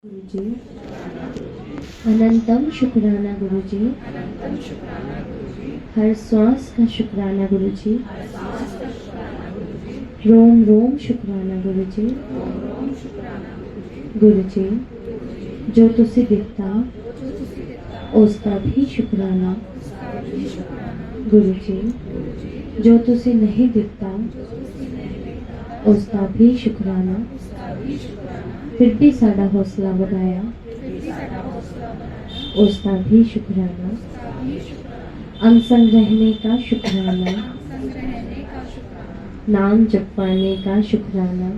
गुरुजी अनंतम शुक्राना गुरुजी, हर श्वास का शुक्राना गुरुजी, रोम रोम शुक्राना गुरुजी। गुरुजी जो तुझे दिखता उसका भी शुक्राना। गुरुजी जो तुझे नहीं दिखता उसका भी शुक्राना। फिर भी साड़ा हौसला बढ़ाया उसका भी शुक्राना। अनसंग रहने का शुक्राना, नाम जपवाने का शुक्राना,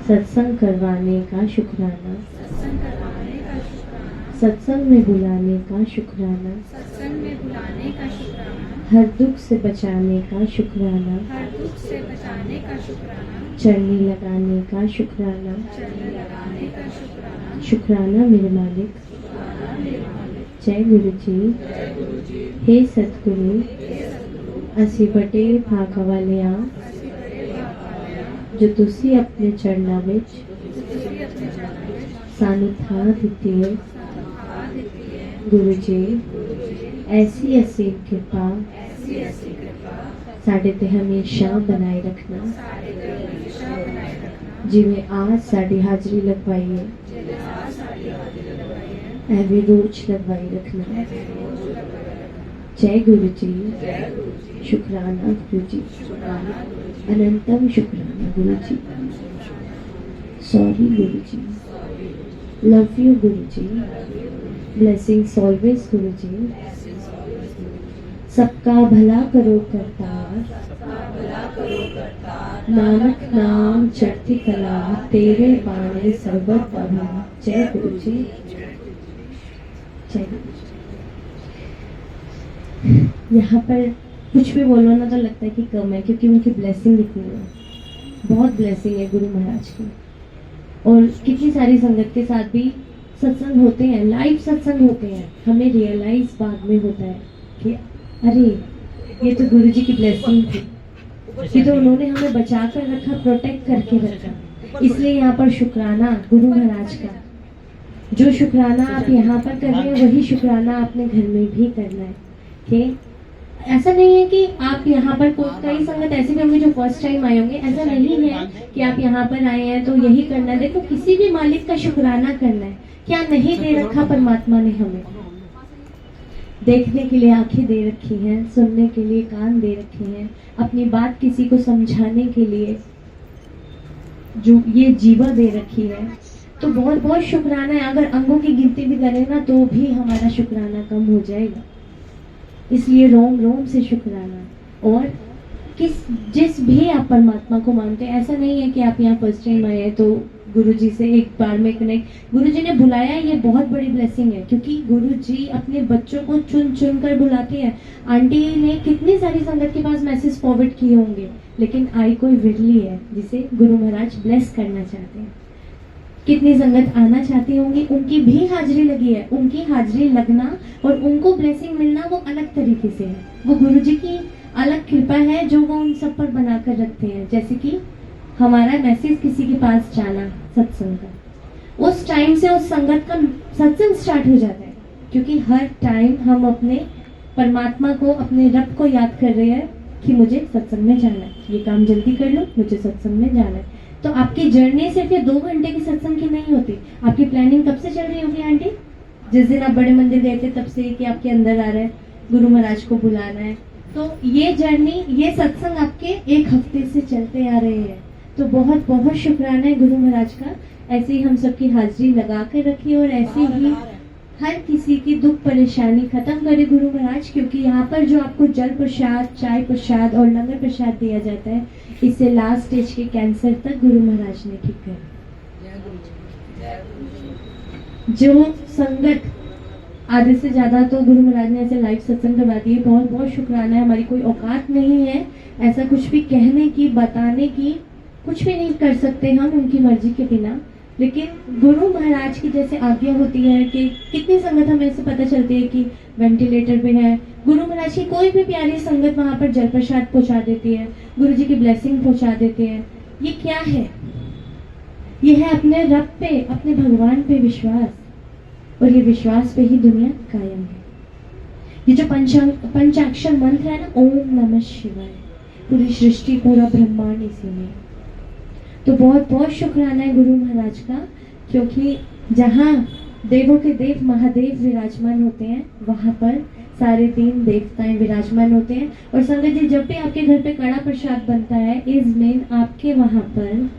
सत्संग करवाने का शुक्राना, सत्संग में बुलाने का शुक्राना, हर दुख से बचाने का शुक्राना, चरनी लगाने का शुक्राना। शुक्राना मेरे मालिक। जय गुरु जी। हे सतगुरु, ਅਸੀਂ ਬੜੇ ਭਾਗ ਵਾਲੇ ਹਾਂ ਜੋ ਤੁਸੀਂ ਆਪਣੇ ਚਰਨਾਂ ਵਿੱਚ ਸਾਨੂੰ ਥਾਂ ਦਿੱਤੀ ਹੈ। ਗੁਰੂ ਜੀ ऐसी असीम कृपा साढ़े ते हमेशा बनाए रखना। जिवें आज साड़ी हाजरी लगवाई है एवं रोज लगवाई रखना। जय गुरु जी। शुक्राना गुरु जी, अनंतम शुक्राना गुरु जी। Sorry Guru ji, love you Guru ji, blessings always गुरु जी। सबका भला करो करतार, नानक नाम चढ़ती कला, तेरे बाणे सर्वत बहा। जय गुरु जी। जय गुरु जी। यहाँ पर कुछ भी बोलो ना तो लगता है कि कम है, क्योंकि उनकी ब्लेसिंग इतनी है, बहुत ब्लेसिंग है गुरु महाराज की। और कितनी सारी संगत के साथ भी सत्संग होते हैं, लाइव सत्संग होते हैं। हमें रियलाइज बाद में होता है कि अरे ये तो गुरु जी की ब्लेसिंग थी, कि तो उन्होंने हमें बचा कर रखा, प्रोटेक्ट करके रखा। इसलिए यहाँ पर शुक्राना गुरु महाराज का। जो शुक्राना आप यहाँ पर कर रहे हैं वही शुक्राना आपने घर में भी करना है। कि ऐसा नहीं है कि आप यहाँ पर कई संगत ऐसे भी होंगे जो फर्स्ट टाइम आए होंगे, ऐसा नहीं है कि आप यहाँ पर आए हैं तो यही करना है। देखो किसी भी मालिक का शुक्राना करना है। क्या नहीं दे रखा परमात्मा ने हमें? देखने के लिए आंखें दे रखी हैं, सुनने के लिए कान दे रखे हैं, अपनी बात किसी को समझाने के लिए जो ये जीवा दे रखी है। तो बहुत बहुत शुक्राना है। अगर अंगों की गिनती भी करें ना तो भी हमारा शुक्राना कम हो जाएगा। इसलिए रोम रोम से शुक्राना। और जिस भी आप परमात्मा को मानते हैं, ऐसा नहीं है कि आप यहाँ फर्स्ट टाइम आए हैं तो गुरु जी से एक बार में कनेक्ट। गुरु जी ने बुलाया, ये बहुत बड़ी ब्लेसिंग है, क्योंकि गुरु जी अपने बच्चों को चुन चुन कर बुलाते हैं। आंटी ने कितनी सारी संगत के पास मैसेज फॉरवर्ड किए होंगे, लेकिन आई कोई विरली है जिसे गुरु महाराज ब्लेस करना चाहते हैं। कितनी संगत आना चाहती होंगी, उनकी भी हाजिरी लगी है। उनकी हाजिरी लगना और उनको ब्लेसिंग मिलना वो अलग तरीके से है। वो गुरु जी की अलग कृपा है जो वो उन सब पर बनाकर रखते हैं। जैसे कि हमारा मैसेज किसी के पास जाना सत्संग का, उस टाइम से उस संगत का सत्संग स्टार्ट हो जाता है। क्योंकि हर टाइम हम अपने परमात्मा को, अपने रब को याद कर रहे हैं कि मुझे सत्संग में जाना है, ये काम जल्दी कर लो, मुझे सत्संग में जाना है। तो आपकी जर्नी सिर्फ ये 2 घंटे की सत्संग की नहीं होती। आपकी प्लानिंग कब से चल रही होगी आंटी? जिस दिन आप बड़े मंदिर गए थे तब से कि आपके अंदर आ रहा है गुरु महाराज को बुलाना है। तो ये जर्नी, ये सत्संग आपके 1 हफ्ते से चलते आ रहे हैं। तो बहुत बहुत शुक्राना है गुरु महाराज का। ऐसे ही हम सबकी हाजिरी लगा कर रखिए और ऐसे ही हर किसी की दुख परेशानी खत्म करे गुरु महाराज। क्योंकि यहाँ पर जो आपको जल प्रसाद, चाय प्रसाद और लंगर प्रसाद दिया जाता है, इससे लास्ट स्टेज के कैंसर तक गुरु महाराज ने ठीक कर। जो संगत आधे से ज्यादा तो गुरु महाराज ने ऐसे लाइव सत्संग करवा दिए। बहुत बहुत शुक्राना है। हमारी कोई औकात नहीं है ऐसा कुछ भी कहने की, बताने की, कुछ भी नहीं कर सकते हम उनकी मर्जी के बिना। लेकिन गुरु महाराज की जैसे आज्ञा होती है कि कितनी संगत हमें से पता चलती है कि वेंटिलेटर पे है, गुरु महाराज की कोई भी प्यारी संगत वहां पर जल प्रसाद पहुंचा देती है, गुरु जी की ब्लेसिंग पहुंचा देते हैं। ये क्या है? ये है अपने रब पे, अपने भगवान पे विश्वास, और ये विश्वास पे ही दुनिया कायम है। ये जो पंचाक्षर मंत्र है ना, ओम नमः शिवाय, पूरी सृष्टि पूरा ब्रह्मांड इसी में। तो बहुत बहुत शुक्राना है गुरु महाराज का, क्योंकि जहाँ देवों के देव महादेव विराजमान होते हैं, वहां पर सारे 3 देवताएं विराजमान होते हैं। और संगत जी, जब भी आपके घर पे कड़ा प्रसाद बनता है, इस मेन आपके वहां पर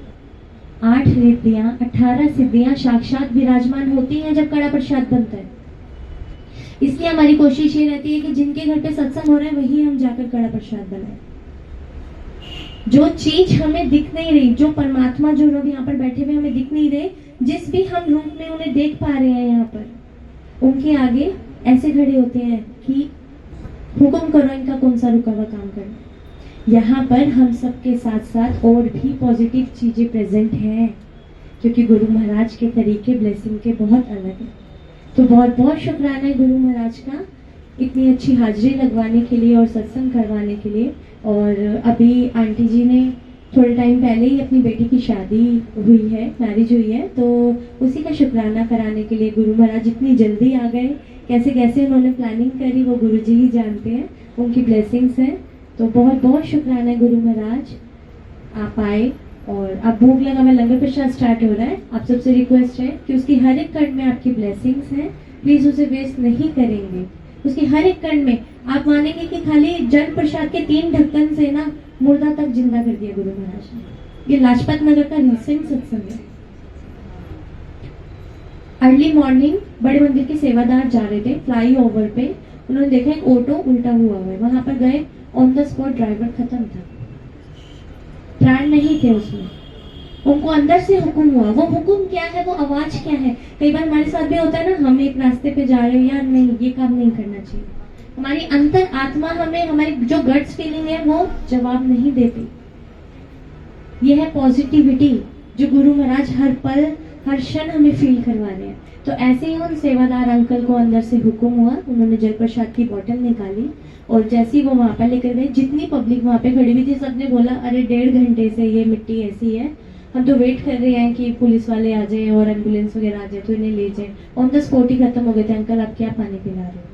8 रिद्धियां 18 सिद्धियां साक्षात विराजमान होती हैं जब कड़ा प्रसाद बनता है। इसलिए हमारी कोशिश ये रहती है कि जिनके घर पे सत्संग हो रहा है वही हम जाकर कड़ा प्रसाद बनाएं। जो चीज हमें दिख नहीं रही, जो परमात्मा जो लोग यहाँ पर बैठे हुए हमें दिख नहीं रहे, जिस भी हम रूप में उन्हें देख पा रहे हैं यहाँ पर, उनके आगे ऐसे खड़े होते हैं कि हुक्म करो इनका कौन सा रुका हुआ काम करना। यहाँ पर हम सबके साथ साथ और भी पॉजिटिव चीजें प्रेजेंट हैं, क्योंकि गुरु महाराज के तरीके ब्लेसिंग के बहुत अलग है। तो बहुत बहुत शुक्राना है गुरु महाराज का इतनी अच्छी हाजिरी लगवाने के लिए और सत्संग करवाने के लिए। और अभी आंटी जी ने थोड़े टाइम पहले ही अपनी बेटी की शादी हुई है, मैरिज हुई है, तो उसी का शुक्राना कराने के लिए गुरु महाराज इतनी जल्दी आ गए। कैसे कैसे उन्होंने प्लानिंग करी वो गुरु जी ही जानते हैं, उनकी ब्लेसिंग्स हैं। तो बहुत बहुत शुक्राना है गुरु महाराज, आप आए। और अब भोग लगा हुआ लंगर प्रसाद स्टार्ट हो रहा है। आप सबसे रिक्वेस्ट है कि उसकी हर एक कण में आपकी ब्लेसिंग्स हैं, प्लीज उसे वेस्ट नहीं करेंगे। उसकी हर एक कण में आप मानेंगे कि खाली जल प्रसाद के 3 ढक्कन से ना मुर्दा तक जिंदा कर दिया गुरु महाराज ने। ये लाजपत नगर का रिसेंट सत्संग है। अर्ली मॉर्निंग बड़े मंदिर के सेवादार जा रहे थे, फ्लाई ओवर पे उन्होंने देखा एक ऑटो उल्टा हुआ है। वहां पर गए, ऑन द स्पॉट ड्राइवर खत्म था, प्राण नहीं थे उसमें। उनको अंदर से हुक्म हुआ। वो हुक्म क्या है, वो आवाज क्या है? कई बार हमारे साथ भी होता है ना, हम एक रास्ते पे जा रहे हैं, यार नहीं ये काम नहीं करना चाहिए। हमारी अंतर आत्मा हमें, हमारी जो गट्स फीलिंग है वो जवाब नहीं देती। ये है पॉजिटिविटी जो गुरु महाराज हर पल हर क्षण हमें फील करवा रहे हैं। तो ऐसे ही उन सेवादार अंकल को अंदर से हुक्म हुआ, उन्होंने जल प्रसाद की बोतल निकाली और जैसे ही वो वहां पर लेकर गए, जितनी पब्लिक वहां पे खड़ी हुई थी सबने बोला, अरे 1.5 घंटे से ये मिट्टी ऐसी है, हम तो वेट कर रहे हैं कि पुलिस वाले आ जाए और एम्बुलेंस वगैरह आ जाए तो इन्हें ले जाए। ऑन द स्पॉट ही खत्म हो गए थे। अंकल आप क्या पानी पिला रहे हो?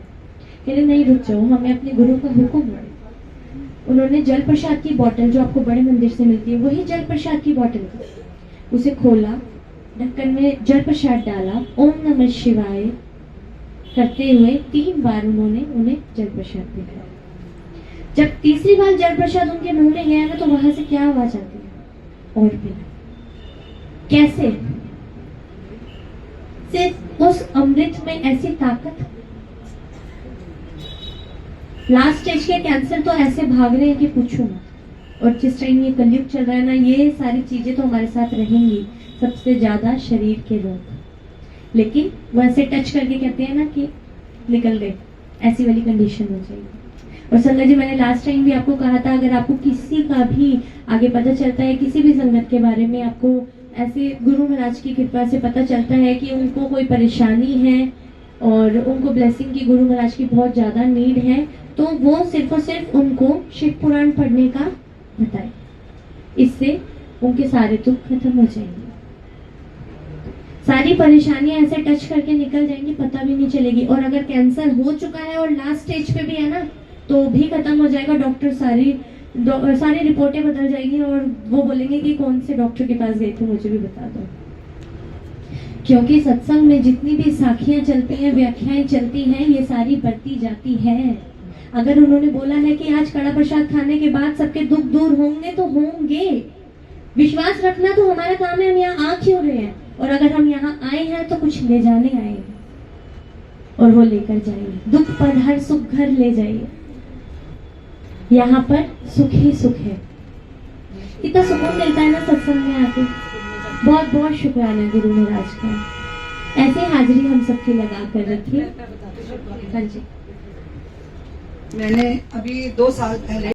कह रहे नहीं रुक जाओ, हमें अपने गुरु का हुक्म है। उन्होंने जल प्रसाद की बोतल जो आपको बड़े मंदिर से मिलती है, वही जल प्रसाद की बोतल थी, उसे खोला, ढक्कन में जल प्रसाद डाला, ओम नमः शिवाय करते हुए 3 बार उन्होंने उन्हें जल प्रसाद दिखाया। जब तीसरी बार जल प्रसाद उनके मुंह में गया ना, तो वहां से क्या आवाज आती है? और पिला। कैसे? सिर्फ उस अमृत में ऐसी ताकत। लास्ट स्टेज के कैंसर तो ऐसे भाग रहे हैं कि पूछो मत। और जिस टाइम ये कलयुग चल रहा है ना, ये सारी चीजें तो हमारे साथ रहेंगी, सबसे ज्यादा शरीर के रोग। लेकिन वैसे टच करके कहते हैं ना कि निकल गए, ऐसी वाली कंडीशन हो जाएगी। और संगत जी, मैंने लास्ट टाइम भी आपको कहा था, अगर आपको किसी का भी आगे पता चलता है, किसी भी संगत के बारे में आपको ऐसे गुरु महाराज की कृपा से पता चलता है कि उनको कोई परेशानी है और उनको ब्लेसिंग की गुरु महाराज की बहुत ज्यादा नीड है, तो वो सिर्फ और सिर्फ उनको शिव पुराण पढ़ने का बताए। इससे उनके सारे दुख खत्म हो जाएंगे, सारी परेशानियां ऐसे टच करके निकल जाएंगी, पता भी नहीं चलेगी। और अगर कैंसर हो चुका है और लास्ट स्टेज पे भी है ना, तो भी खत्म हो जाएगा। डॉक्टर सारी रिपोर्टें बदल जाएंगी और वो बोलेंगे कि कौन से डॉक्टर के पास गए थे, मुझे भी बता दो। क्योंकि सत्संग में जितनी भी साखियां चलती हैं, व्याख्याएं चलती हैं, ये सारी बरती जाती है। अगर उन्होंने बोला है कि आज कड़ा प्रसाद खाने के बाद सबके दुख दूर होंगे, तो होंगे। विश्वास रखना तो हमारा काम है, हम यहाँ आ क्यों रहे हैं? और अगर हम यहाँ आए हैं तो कुछ ले जाने आए हैं, और वो लेकर जाइए। दुख पर हर सुख घर ले जाइए, यहाँ पर सुख ही सुख है। कितना सुकून मिलता है ना सत्संग में आके। बहुत बहुत शुक्राना है गुरु महाराज का, ऐसे हाजिरी हम सबकी लगा कर रखिए। हाँ जी, मैंने अभी 2 साल पहले